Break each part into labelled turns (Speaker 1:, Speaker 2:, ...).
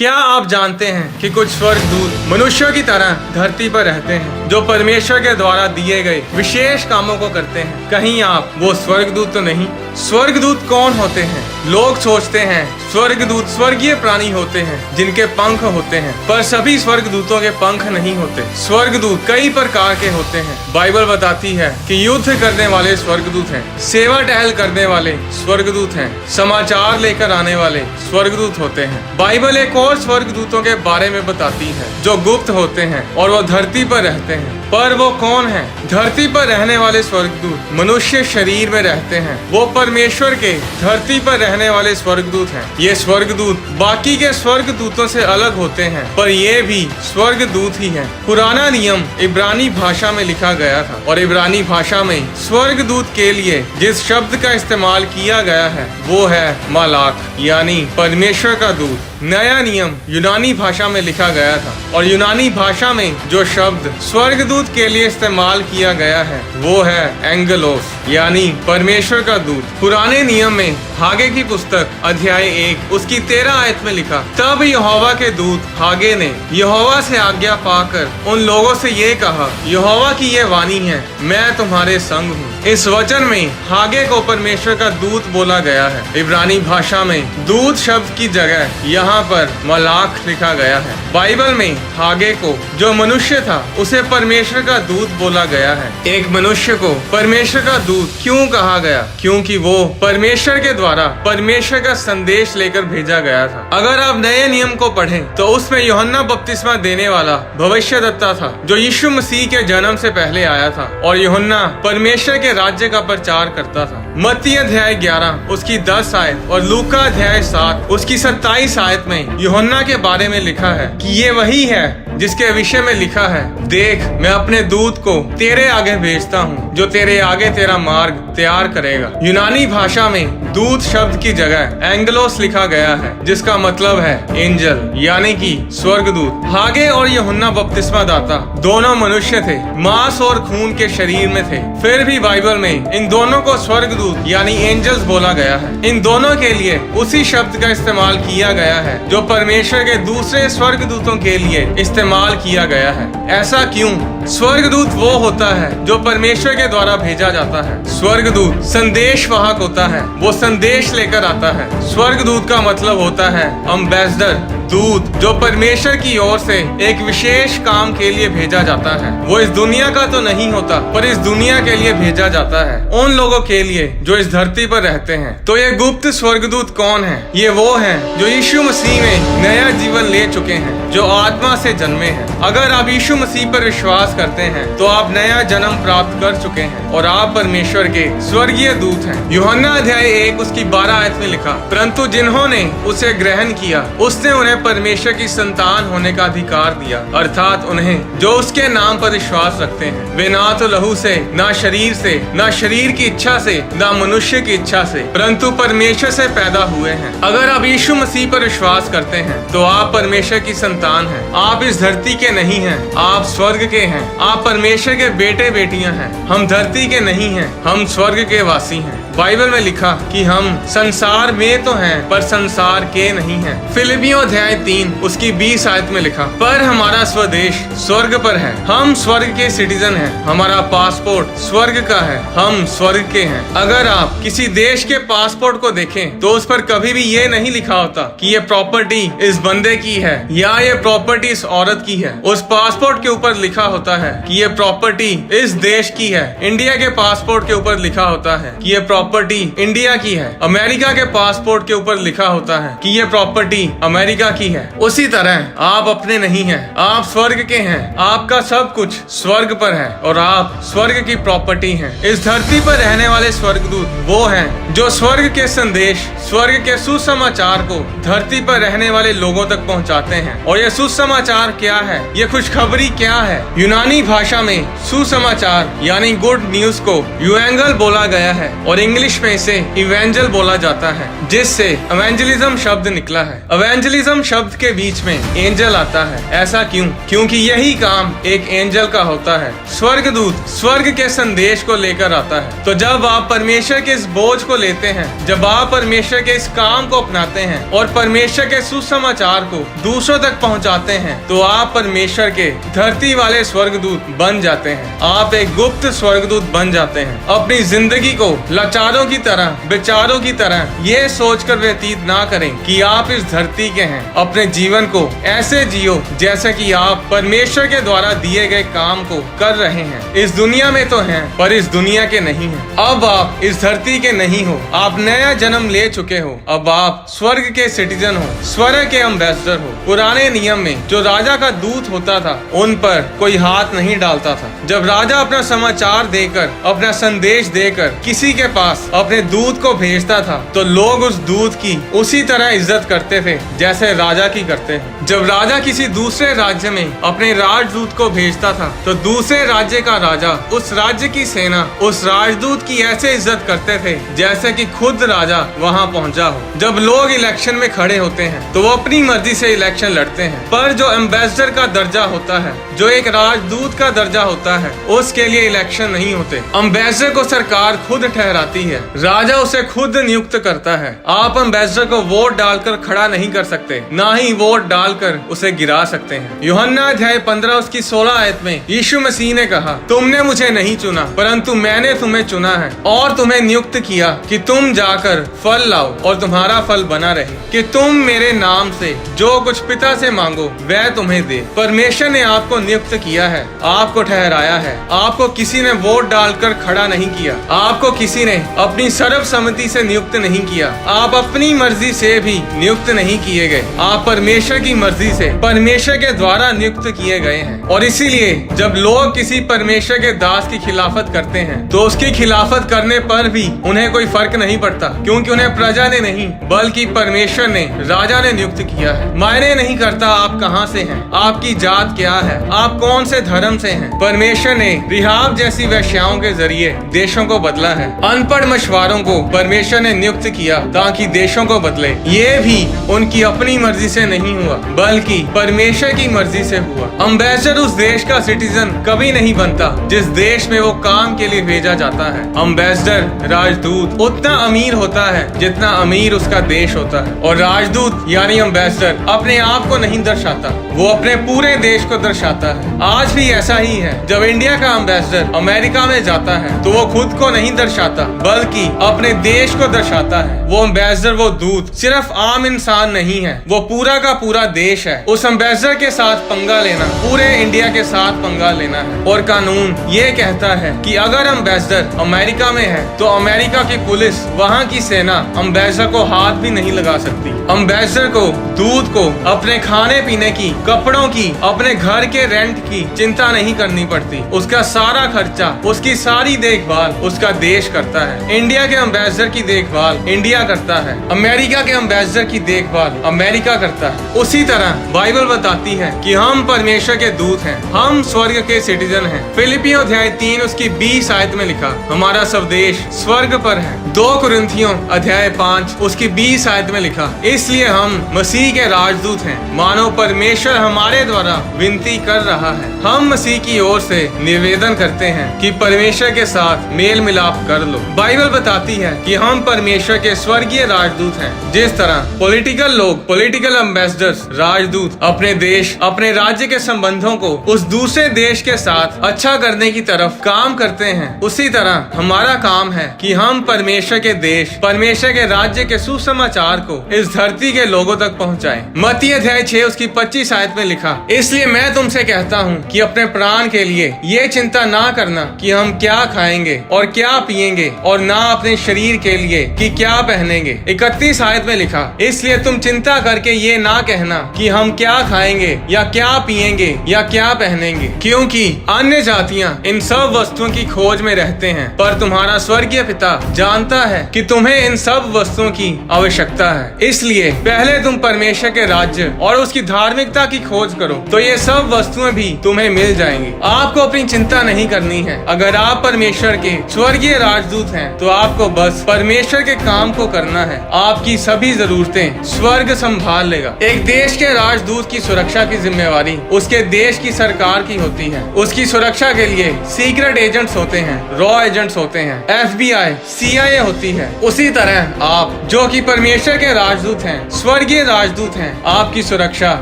Speaker 1: क्या आप जानते हैं कि कुछ स्वर्गदूत मनुष्यों की तरह धरती पर रहते हैं जो परमेश्वर के द्वारा दिए गए विशेष कामों को करते हैं। कहीं आप वो स्वर्गदूत तो नहीं? स्वर्गदूत कौन होते हैं? लोग सोचते हैं स्वर्गदूत स्वर्गीय प्राणी होते हैं जिनके पंख होते हैं, पर सभी स्वर्गदूतों के पंख नहीं होते। स्वर्गदूत कई प्रकार के होते हैं। बाइबल बताती है कि युद्ध करने वाले स्वर्गदूत हैं, सेवा टहल करने वाले स्वर्गदूत हैं, समाचार लेकर आने वाले स्वर्गदूत होते हैं। बाइबल एक और स्वर्गदूतों के बारे में बताती है जो गुप्त होते हैं और वो धरती पर रहते हैं। पर वो कौन है? धरती पर रहने वाले स्वर्गदूत मनुष्य शरीर में रहते हैं। वो परमेश्वर के धरती पर रहने वाले स्वर्गदूत हैं। ये स्वर्गदूत बाकी के स्वर्गदूतों से अलग होते हैं, पर ये भी स्वर्गदूत ही हैं। पुराना नियम इब्रानी भाषा में लिखा गया था और इब्रानी भाषा में स्वर्गदूत के लिए जिस शब्द का इस्तेमाल किया गया है वो है मालाक, यानी परमेश्वर का दूत। नया नियम यूनानी भाषा में लिखा गया था और यूनानी भाषा में जो शब्द स्वर्गदूत के लिए इस्तेमाल किया गया है वो है एंगेलोस, यानी परमेश्वर का दूत। पुराने नियम में हागे की पुस्तक अध्याय 1 उसकी 13 आयत में लिखा, तब यहोवा के दूत हागे ने यहोवा से आज्ञा पाकर उन लोगों से ये कहा, यहोवा की ये वाणी है, मैं तुम्हारे संग हूँ। इस वचन में हागे को परमेश्वर का दूत बोला गया है। इब्रानी भाषा में दूत शब्द की जगह यहाँ पर मलाक लिखा गया है। बाइबल में हागे को जो मनुष्य था उसे परमेश्वर का दूत बोला गया है। एक मनुष्य को परमेश्वर का दूत क्यों कहा गया? क्योंकि वो परमेश्वर के द्वारा परमेश्वर का संदेश लेकर भेजा गया था। अगर आप नए नियम को पढ़ें तो उसमें यूहन्ना बपतिस्मा देने वाला भविष्यद्वक्ता था जो यीशु मसीह के जन्म से पहले आया था और यूहन्ना परमेश्वर के राज्य का प्रचार करता था। मत्ती अध्याय 11 उसकी 10 आयत और लूका अध्याय 7 उसकी 27 आयत में यूहन्ना के बारे में लिखा है कि ये वही है जिसके विषय में लिखा है, देख मैं अपने दूत को तेरे आगे भेजता हूँ जो तेरे आगे तेरा मार्ग तैयार करेगा। यूनानी भाषा में दूत शब्द की जगह एंगेलोस लिखा गया है जिसका मतलब है एंजल, यानी कि स्वर्गदूत। हागे और यूहन्ना बपतिस्मा दाता दोनों मनुष्य थे, मांस और खून के शरीर में थे। फिर भी बाइबल में इन दोनों को स्वर्गदूत यानी एंजल्स बोला गया है। इन दोनों के लिए उसी शब्द का इस्तेमाल किया गया है जो परमेश्वर के दूसरे स्वर्गदूतों के लिए इस्तेमाल किया गया है। ऐसा क्यों? स्वर्गदूत वो होता है जो परमेश्वर के द्वारा भेजा जाता है। स्वर्गदूत संदेश वाहक होता है, वो संदेश लेकर आता है। स्वर्गदूत का मतलब होता है एम्बेसडर, दूत जो परमेश्वर की ओर से एक विशेष काम के लिए भेजा जाता है। वो इस दुनिया का तो नहीं होता, पर इस दुनिया के लिए भेजा जाता है, उन लोगों के लिए जो इस धरती पर रहते हैं। तो ये गुप्त स्वर्गदूत कौन है? ये वो हैं जो यीशु मसीह में नया जीवन ले चुके हैं, जो आत्मा से जन्मे हैं। अगर आप यीशु मसीह पर विश्वास करते हैं तो आप नया जन्म प्राप्त कर चुके हैं और आप परमेश्वर के स्वर्गीय दूत हैं। यूहन्ना अध्याय 1 उसकी 12 आयत में लिखा, परंतु जिन्होंने उसे ग्रहण किया उसने उन्हें परमेश्वर की संतान होने का अधिकार दिया, अर्थात उन्हें जो उसके नाम पर विश्वास रखते हैं। वे ना तो लहू से, ना शरीर से, ना शरीर की इच्छा से, ना मनुष्य की इच्छा से, परंतु परमेश्वर से पैदा हुए हैं। अगर आप यीशु मसीह पर विश्वास करते हैं तो आप परमेश्वर की संतान हैं। आप इस धरती के नहीं हैं, आप स्वर्ग के हैं। आप परमेश्वर के बेटे बेटियां हैं। हम धरती के नहीं हैं, हम स्वर्ग के वासी हैं। बाइबल में लिखा कि हम संसार में तो हैं पर संसार के नहीं हैं। फिलिपियों अध्याय 3 उसकी 20 आयत में लिखा, पर हमारा स्वदेश स्वर्ग पर है, हम स्वर्ग के सिटीजन हैं, हमारा पासपोर्ट स्वर्ग का है, हम स्वर्ग के हैं। अगर आप किसी देश के पासपोर्ट को देखें तो उस पर कभी भी ये नहीं लिखा होता कि ये प्रॉपर्टी इस बंदे की है या ये प्रॉपर्टी इस औरत की है। उस पासपोर्ट के ऊपर लिखा होता है कि ये प्रॉपर्टी इस देश की है। इंडिया के पासपोर्ट के ऊपर लिखा होता है कि ये प्रॉपर्टी इंडिया की है। अमेरिका के पासपोर्ट के ऊपर लिखा होता है कि ये प्रॉपर्टी अमेरिका की है। उसी तरह आप अपने नहीं हैं, आप स्वर्ग के हैं। आपका सब कुछ स्वर्ग पर है और आप स्वर्ग की प्रॉपर्टी हैं। इस धरती पर रहने वाले स्वर्गदूत वो हैं जो स्वर्ग के संदेश, स्वर्ग के सुसमाचार को धरती पर रहने वाले लोगों तक पहुंचाते हैं। और ये सुसमाचार क्या है? ये खुशखबरी क्या है? यूनानी भाषा में सुसमाचार यानी गुड न्यूज को यूएंगल बोला गया है और इंग्लिश में इसे इवेंजल बोला जाता है, जिससे एवेंजलिज्म शब्द निकला है। एवेंजलिज्म शब्द के बीच में एंजल आता है। ऐसा क्यों? क्योंकि यही काम एक एंजल का होता है। स्वर्गदूत स्वर्ग के संदेश को लेकर आता है। तो जब आप परमेश्वर के इस बोझ को लेते हैं, जब आप परमेश्वर के इस काम को अपनाते हैं और परमेश्वर के सुसमाचार को दूसरों तक पहुंचाते हैं, तो आप परमेश्वर के धरती वाले स्वर्गदूत बन जाते हैं। आप एक गुप्त स्वर्गदूत बन जाते हैं। अपनी जिंदगी को लाचारों की तरह, बेचारों की तरह ये सोचकर व्यतीत ना करें कि आप इस धरती के हैं। अपने जीवन को ऐसे जियो जैसे कि आप परमेश्वर के द्वारा दिए गए काम को कर रहे हैं। इस दुनिया में तो हैं, पर इस दुनिया के नहीं हैं। अब आप इस धरती के नहीं हो, आप नया जन्म ले चुके हो। अब आप स्वर्ग के सिटीजन हो, स्वर्ग के एम्बेसडर हो। पुराने नियम में जो राजा का दूत होता था, उन पर कोई हाथ नहीं डालता था। जब राजा अपना समाचार देकर, अपना संदेश देकर किसी के पास अपने दूत को भेजता था, तो लोग उस दूत की उसी तरह इज्जत करते थे जैसे राजा की करते हैं। जब राजा किसी दूसरे राज्य में अपने राजदूत को भेजता था, तो दूसरे राज्य का राजा उस राज्य की सेना उस राजदूत की ऐसे इज्जत करते थे जैसे कि खुद राजा वहां पहुंचा हो। जब लोग इलेक्शन में खड़े होते हैं तो वो अपनी मर्जी से इलेक्शन लड़ते हैं, पर जो एम्बेसडर का दर्जा होता है, जो एक राजदूत का दर्जा होता है, उसके लिए इलेक्शन नहीं होते। एम्बेसडर को सरकार खुद ठहराती है, राजा उसे खुद नियुक्त करता है। आप एम्बेसडर को वोट डालकर खड़ा नहीं कर सकते, ना ही वोट डालकर उसे गिरा सकते हैं। यूहन्ना अध्याय 15 उसकी 16 आयत में यीशु मसीह ने कहा, तुमने मुझे नहीं चुना, परंतु मैंने तुम्हें चुना है और तुम्हें नियुक्त किया कि तुम जाकर फल लाओ और तुम्हारा फल बना रहे, कि तुम मेरे नाम से जो कुछ पिता से मांगो वह तुम्हें दे। परमेश्वर ने आपको नियुक्त किया है, आपको ठहराया है। आपको किसी ने वोट डालकर खड़ा नहीं किया, आपको किसी ने अपनी सर्वसम्मति से नियुक्त नहीं किया, आप अपनी मर्जी से भी नियुक्त नहीं किए गए। आप परमेश्वर की मर्जी से, परमेश्वर के द्वारा नियुक्त किए गए हैं। और इसीलिए जब लोग किसी परमेश्वर के दास की खिलाफत करते हैं, तो उसकी खिलाफत करने पर भी उन्हें कोई फर्क नहीं पड़ता, क्योंकि उन्हें प्रजा ने नहीं बल्कि परमेश्वर ने, राजा ने नियुक्त किया है। मायने नहीं करता आप कहां से हैं, आपकी जात क्या है, आप कौन से धर्म से हैं। परमेश्वर ने रिहाब जैसी वेश्याओं के जरिए देशों को बदला है। अनपढ़ मछुआरों को परमेश्वर ने नियुक्त किया ताकि देशों को बदले। ये भी उनकी अपनी मर्जी से नहीं हुआ, बल्कि परमेश्वर की मर्जी से हुआ। एम्बेसडर उस देश का सिटीजन कभी नहीं बनता जिस देश में वो काम के लिए भेजा जाता है। एम्बेसडर, राजदूत उतना अमीर होता है जितना अमीर उसका देश होता है। और राजदूत यानी एम्बेसडर अपने आप को नहीं दर्शाता, वो अपने पूरे देश को दर्शाता है। आज भी ऐसा ही है। जब इंडिया का एम्बेसडर अमेरिका में जाता है तो वो खुद को नहीं दर्शाता, बल्कि अपने देश को दर्शाता है। वो एम्बेसडर, वो दूत सिर्फ आम इंसान नहीं है, वो पूरा का पूरा देश है। उस एम्बेसडर के साथ पंगा लेना पूरे इंडिया के साथ पंगा लेना है। और कानून ये कहता है कि अगर एम्बेसडर अमेरिका में है तो अमेरिका की पुलिस, वहाँ की सेना एम्बेसडर को हाथ भी नहीं लगा सकती। एम्बेसडर को, दूत को अपने खाने पीने की, कपड़ों की, अपने घर के रेंट की चिंता नहीं करनी पड़ती। उसका सारा खर्चा, उसकी सारी देखभाल उसका देश करता है। इंडिया के एम्बेसडर की देखभाल इंडिया करता है, अमेरिका के एम्बेसडर की देखभाल अमेरिका करता है। उसी तरह बाइबल बताती है कि हम परमेश्वर के दूत हैं, हम स्वर्ग के सिटीजन हैं। फिलिपियों अध्याय 3 उसकी 20 आयत में लिखा, हमारा स्वदेश स्वर्ग पर है। 2 कुरिन्थियों अध्याय 5 उसकी 20 आयत में लिखा, इसलिए हम मसीह के राजदूत हैं, मानो परमेश्वर हमारे द्वारा विनती कर रहा है। हम मसीह की ओर से निवेदन करते हैं कि परमेश्वर के साथ मेल मिलाप कर लो। बाइबल बताती है कि हम परमेश्वर के स्वर्गीय राजदूत हैं। जिस तरह पॉलिटिकल लोग, पॉलिटिकल एम्बेसडर्स, राजदूत अपने देश, अपने राज्य के संबंधों को उस दूसरे देश के साथ अच्छा करने की तरफ काम करते हैं, उसी तरह हमारा काम है कि हम परमेश्वर के देश, परमेश्वर के राज्य के सुसमाचार को इस धरती के लोगों तक पहुंचाएं। मत्ती अध्याय 6 उसकी 25 आयत में लिखा, इसलिए मैं तुमसे कहता हूँ कि अपने प्राण के लिए ये चिंता ना करना कि हम क्या खाएंगे और क्या पिएंगे, और ना अपने शरीर के लिए कि क्या पहनेंगे। 31 आयत में लिखा, इसलिए तुम चिंता करके ये ना कहना कि हम क्या खाएंगे या क्या पिएंगे या क्या पहनेंगे, क्योंकि अन्य जातियां इन सब वस्तुओं की खोज में रहते हैं, पर तुम्हारा स्वर्गीय पिता जानता है कि तुम्हें इन सब वस्तुओं की आवश्यकता है। इसलिए पहले तुम परमेश्वर के राज्य और उसकी धार्मिकता की खोज करो, तो ये सब वस्तुएं भी तुम्हें मिल जाएंगी। आपको अपनी चिंता नहीं करनी है। अगर आप परमेश्वर के स्वर्गीय राजदूत हैं, हैं तो आपको बस परमेश्वर के काम को करना है। आपकी सभी जरूरतें स्वर्ग संभाल लेगा। एक देश के राजदूत की सुरक्षा की जिम्मेवारी उसके देश की सरकार की होती है। उसकी सुरक्षा के लिए सीक्रेट एजेंट्स होते हैं, रॉ एजेंट्स होते हैं, FBI, CIA होती है। उसी तरह आप जो कि परमेश्वर के राजदूत हैं, स्वर्गीय राजदूत हैं, आपकी सुरक्षा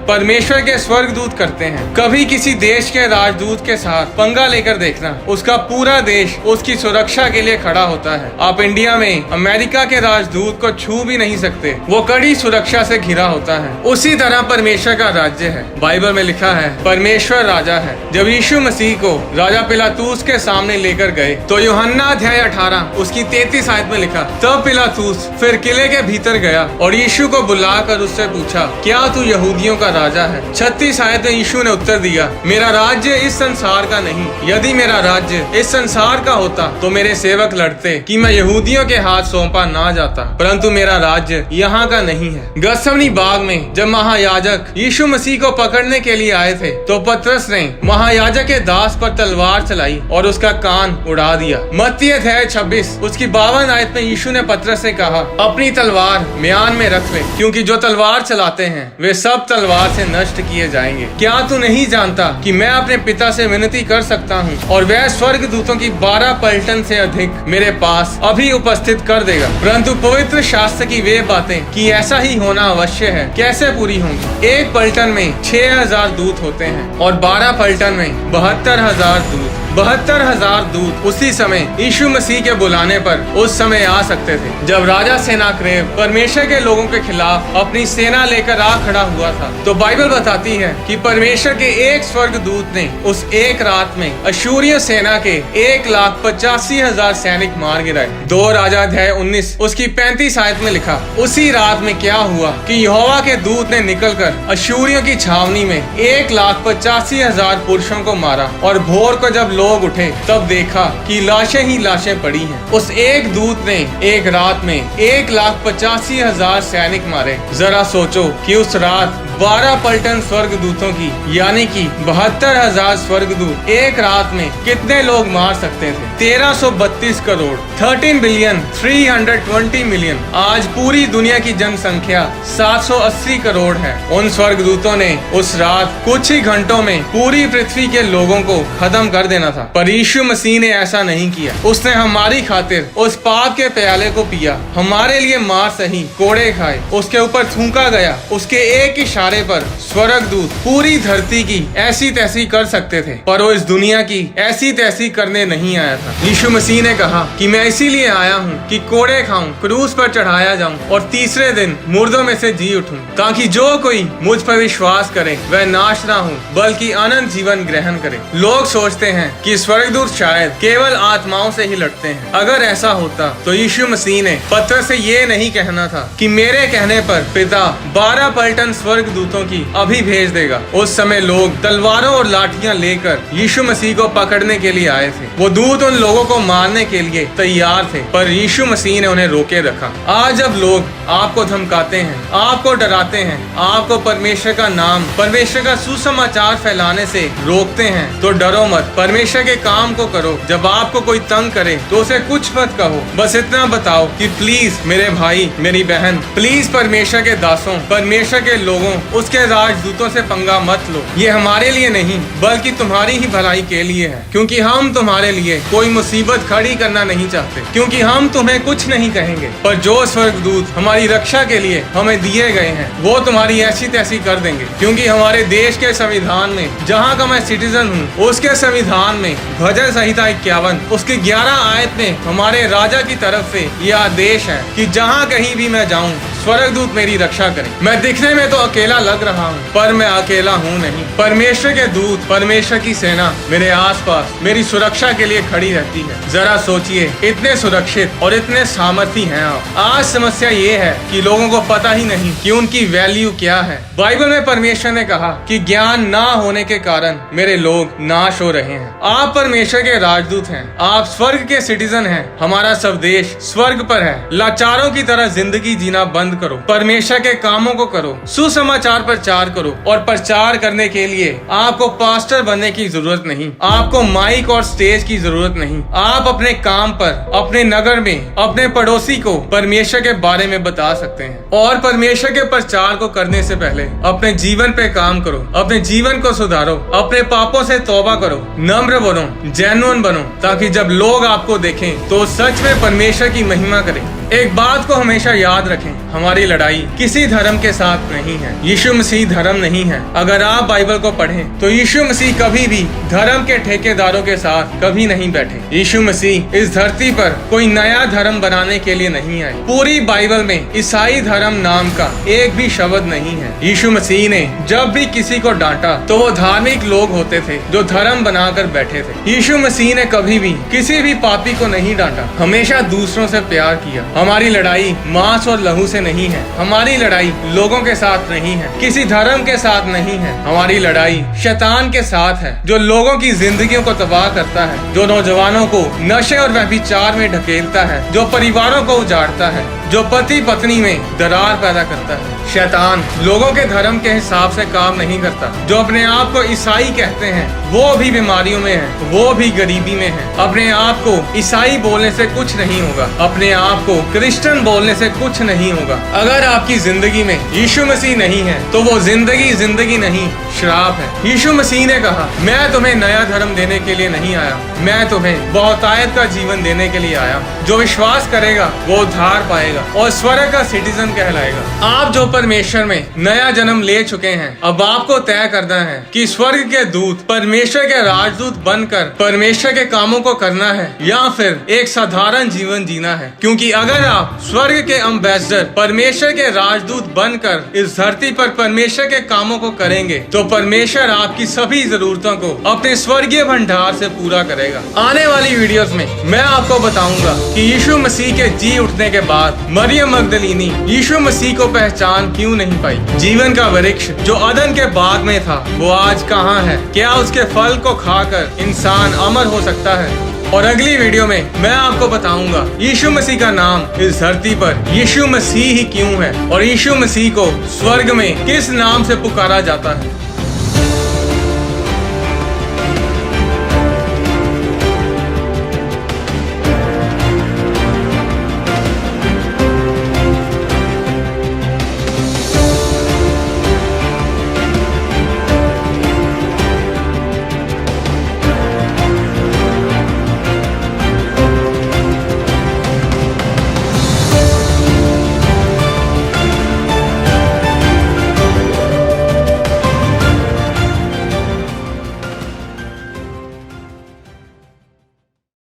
Speaker 1: परमेश्वर के स्वर्गदूत करते हैं। कभी किसी देश के राजदूत के साथ पंगा लेकर देखना, उसका पूरा देश उसकी सुरक्षा के लिए खड़ा होता है। आप इंडिया में अमेरिका के राजदूत को छू भी नहीं सकते, वो कड़ी सुरक्षा से घिरा होता है। उसी तरह परमेश्वर का राज्य है। बाइबल में लिखा है परमेश्वर राजा है। जब यीशु मसीह को राजा पिलातूस के सामने लेकर गए तो यूहन्ना अध्याय 18 उसकी 33 आयत में लिखा, तब पिलातूस फिर किले के भीतर गया और यीशु को बुलाकर उससे पूछा, क्या तू यहूदियों का राजा है? 36 आयत में यीशु ने उत्तर दिया, मेरा राज्य इस संसार का नहीं। यदि मेरा राज्य इस संसार का होता तो मेरे सेवक लड़ते कि मैं यहूदियों के हाथ सौंपा ना जाता, परंतु मेरा राज्य यहाँ का नहीं है। गसमनी बाग में जब महायाजक यीशु मसीह को पकड़ने के लिए आए थे तो पतरस ने महायाजक के दास पर तलवार चलाई और उसका कान उड़ा दिया। मत्ती अध्याय 26 उसकी 52 आयत में यीशु ने पतरस से कहा, अपनी तलवार म्यान में रख ले, क्योंकि जो तलवार चलाते हैं वे सब तलवार से नष्ट किए जाएंगे। क्या तू नहीं जानता कि मैं अपने पिता से विनती कर सकता हूँ और वह स्वर्ग दूतों की 12 पलटन से अधिक मेरे पास अभी उपस्थित कर देगा? परंतु पवित्र शास्त्र की वे बातें कि ऐसा ही होना अवश्य है कैसे पूरी होंगी? एक पलटन में 6000 दूत होते हैं और 12 पलटन में 72,000 दूत। 72,000 दूत उसी समय यीशु मसीह के बुलाने पर उस समय आ सकते थे जब राजा सेनाक्रेब परमेश्वर के लोगों के खिलाफ अपनी सेना लेकर आ खड़ा हुआ था। तो बाइबल बताती है कि परमेश्वर के एक स्वर्गदूत ने उस एक रात में अशूरिय सेना के 1,85,000 सैनिक मार गिराए। 2 राजा अध्याय 19 उसकी 35 आयत में लिखा, उसी रात में क्या हुआ कि यहोवा के दूत ने निकलकर अशूरियों की छावनी में 1,85,000 पुरुषों को मारा और भोर को जब लोग उठे तब देखा कि लाशें ही लाशें पड़ी हैं। उस एक दूत ने एक रात में 1,85,000 सैनिक मारे। जरा सोचो कि उस रात 12 पलटन स्वर्गदूतों की यानी कि 72,000 स्वर्गदूत एक रात में कितने लोग मार सकते थे? 1332 करोड़ 13 बिलियन 320 मिलियन। आज पूरी दुनिया की जनसंख्या 780 करोड़ है। उन स्वर्गदूतों ने उस रात कुछ ही घंटों में पूरी पृथ्वी के लोगों को खत्म कर देना था, पर यीशु मसीह ने ऐसा नहीं किया। उसने हमारी खातिर उस पाप के प्याले को पिया, हमारे लिए मार सही, कोड़े खाए, उसके ऊपर थूका गया। उसके एक इशारे पर स्वर्गदूत पूरी धरती की ऐसी तैसी कर सकते थे, पर वो इस दुनिया की ऐसी तैसी करने नहीं आया था। यीशु मसीह ने कहा कि मैं इसीलिए आया हूँ कि कोड़े खाऊं, क्रूस पर चढ़ाया जाऊं और तीसरे दिन मुर्दों में से जी उठूं, ताकि जो कोई मुझ पर विश्वास करे वह नाश ना हो बल्कि अनंत जीवन ग्रहण करे। लोग सोचते हैं कि स्वर्गदूत शायद केवल आत्माओं से ही लड़ते हैं। अगर ऐसा होता तो यीशु मसीह ने पतरस से ये नहीं कहना था कि मेरे कहने पर पिता 12 पलटन स्वर्गदूतों की अभी भेज देगा। उस समय लोग तलवारों और लाठियां लेकर यीशु मसीह को पकड़ने के लिए आए थे। वो दूत उन लोगों को मारने के लिए तैयार थे, पर यीशु मसीह ने उन्हें रोके रखा। आज जब लोग आपको धमकाते हैं, आपको डराते हैं, आपको परमेश्वर का नाम, परमेश्वर का सुसमाचार फैलाने से रोकते हैं, तो डरो मत, परमेश्वर के काम को करो। जब आपको कोई तंग करे तो उसे कुछ मत कहो, बस इतना बताओ कि प्लीज मेरे भाई मेरी बहन, प्लीज परमेश्वर के दासों, परमेश्वर के लोगों, उसके राजदूतों से पंगा मत लो। ये हमारे लिए नहीं बल्कि तुम्हारी ही भलाई के लिए है, क्योंकि हम तुम्हारे लिए कोई मुसीबत खड़ी करना नहीं चाहते, क्योंकि हम तुम्हें कुछ नहीं कहेंगे, पर जो स्वर्गदूत हमारी रक्षा के लिए हमें दिए गए हैं वो तुम्हारी ऐसी तैसी कर देंगे। क्योंकि हमारे देश के संविधान में, जहाँ का मैं सिटीजन हूँ, उसके संविधान में भजन संहिता 51 उसकी 11 आयत में हमारे राजा की तरफ से यह आदेश है कि जहाँ कहीं भी मैं जाऊँ स्वर्गदूत मेरी रक्षा करें। मैं दिखने में तो अकेला लग रहा हूँ, पर मैं अकेला हूँ नहीं। परमेश्वर के दूत, परमेश्वर की सेना मेरे आसपास मेरी सुरक्षा के लिए खड़ी रहती है। जरा सोचिए, इतने सुरक्षित और इतने सामर्थी हैं आप। आज समस्या ये है कि लोगों को पता ही नहीं कि उनकी वैल्यू क्या है। बाइबल में परमेश्वर ने कहा कि ज्ञान ना होने के कारण मेरे लोग नाश हो रहे हैं। आप परमेश्वर के राजदूत हैं, आप स्वर्ग के सिटीजन हैं। हमारा सब देश स्वर्ग पर है। लाचारों की तरह जिंदगी जीना बंद बंद करो, परमेश्वर के कामों को करो, सुसमाचार प्रचार करो। और प्रचार करने के लिए आपको पास्टर बनने की जरूरत नहीं, आपको माइक और स्टेज की जरूरत नहीं। आप अपने काम पर, अपने नगर में, अपने पड़ोसी को परमेश्वर के बारे में बता सकते हैं। और परमेश्वर के प्रचार को करने से पहले अपने जीवन पे काम करो, अपने जीवन को सुधारो, अपने पापों से तौबा करो, नम्र बनो, जेन्युइन बनो, ताकि जब लोग आपको देखें तो सच में परमेश्वर की महिमा करें। एक बात को हमेशा याद रखें, हमारी लड़ाई किसी धर्म के साथ नहीं है। यीशु मसीह धर्म नहीं है। अगर आप बाइबल को पढ़ें तो यीशु मसीह कभी भी धर्म के ठेकेदारों के साथ कभी नहीं बैठे। यीशु मसीह इस धरती पर कोई नया धर्म बनाने के लिए नहीं आए। पूरी बाइबल में ईसाई धर्म नाम का एक भी शब्द नहीं है। यीशु मसीह ने जब भी किसी को डांटा तो वो धार्मिक लोग होते थे जो धर्म बनाकर बैठे थे। यीशु मसीह ने कभी भी किसी भी पापी को नहीं डांटा, हमेशा दूसरों से प्यार किया। हमारी लड़ाई मांस और लहू से नहीं है। हमारी लड़ाई लोगों के साथ नहीं है, किसी धर्म के साथ नहीं है। हमारी लड़ाई शैतान के साथ है, जो लोगों की जिंदगियों को तबाह करता है, जो नौजवानों को नशे और व्यभिचार में ढकेलता है, जो परिवारों को उजाड़ता है, जो पति पत्नी में दरार पैदा करता है। शैतान लोगों के धर्म के हिसाब से काम नहीं करता। जो अपने आप को ईसाई कहते हैं वो भी बीमारियों में है, वो भी गरीबी में है। अपने आप को ईसाई बोलने से कुछ नहीं होगा, अपने आप को क्रिश्चियन बोलने से कुछ नहीं होगा। अगर आपकी जिंदगी में यीशु मसीह नहीं है तो वो जिंदगी नहीं, श्राप है। यीशु मसीह ने कहा, मैं तुम्हें नया धर्म देने के लिए नहीं आया, मैं तुम्हें बहुतायत का जीवन देने के लिए आया। जो विश्वास करेगा वो उद्धार पाएगा और स्वर्ग का सिटीजन कहलाएगा। आप जो परमेश्वर में नया जन्म ले चुके हैं, अब आपको तय करना है कि स्वर्ग के दूत, परमेश्वर के राजदूत बनकर परमेश्वर के कामों को करना है या फिर एक साधारण जीवन जीना है। क्योंकि अगर आप स्वर्ग के एम्बेसडर, परमेश्वर के राजदूत बनकर इस धरती पर परमेश्वर के कामों को करेंगे तो परमेश्वर आपकी सभी जरूरतों को अपने स्वर्गीय भंडार से पूरा करेगा। आने वाली वीडियोस में मैं आपको बताऊंगा कि यीशु मसीह के जी उठने के बाद मरियम मगदलीनी यीशु मसीह को पहचान क्यों नहीं पाई। जीवन का वृक्ष जो अदन के बाग में था वो आज कहाँ है? क्या उसके फल को खाकर इंसान अमर हो सकता है? और अगली वीडियो में मैं आपको बताऊंगा यीशु मसीह का नाम इस धरती पर यीशु मसीह ही क्यों है और यीशु मसीह को स्वर्ग में किस नाम से पुकारा जाता है।